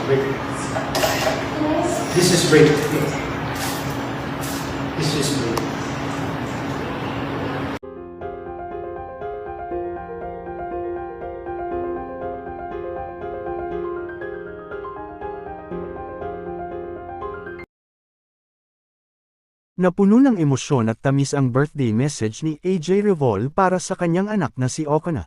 break. This is break. This is break. Napuno ng emosyon at tamis ang birthday message ni AJ Revol para sa kanyang anak na si Okana.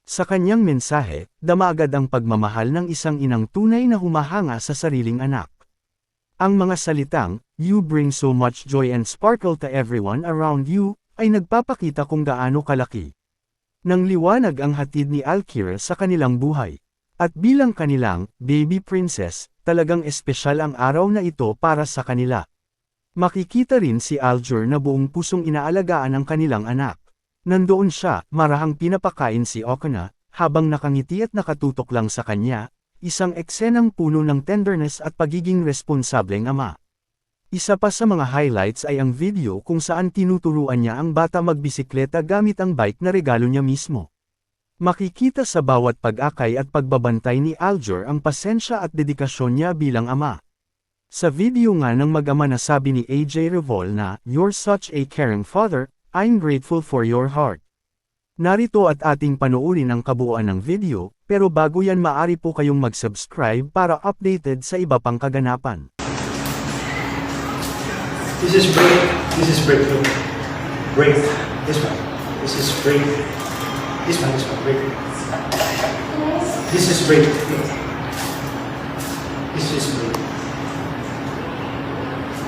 Sa kanyang mensahe, dama agad ang pagmamahal ng isang inang tunay na humahanga sa sariling anak. Ang mga salitang, "You bring so much joy and sparkle to everyone around you," ay nagpapakita kung gaano kalaki nang liwanag ang hatid ni Alkira sa kanilang buhay. At bilang kanilang baby princess, talagang espesyal ang araw na ito para sa kanila. Makikita rin si Aljur na buong pusong inaalagaan ang kanilang anak. Nandoon siya, marahang pinapakain si Okana, habang nakangiti at nakatutok lang sa kanya, isang eksenang puno ng tenderness at pagiging responsableng ama. Isa pa sa mga highlights ay ang video kung saan tinuturuan niya ang bata magbisikleta gamit ang bike na regalo niya mismo. Makikita sa bawat pag-akay at pagbabantay ni Aljur ang pasensya at dedikasyon niya bilang ama. Sa video nga ng mag-ama na sabi ni AJ Revol na, "You're such a caring father, I'm grateful for your heart." Narito at ating panoorin ang kabuuan ng video, pero bago yan maaari po kayong mag-subscribe para updated sa iba pang kaganapan. This is break. This is break. Look. Break. This one. This is break. This one. This one. Break. This is break. Look. This is break.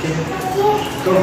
Okay. Go.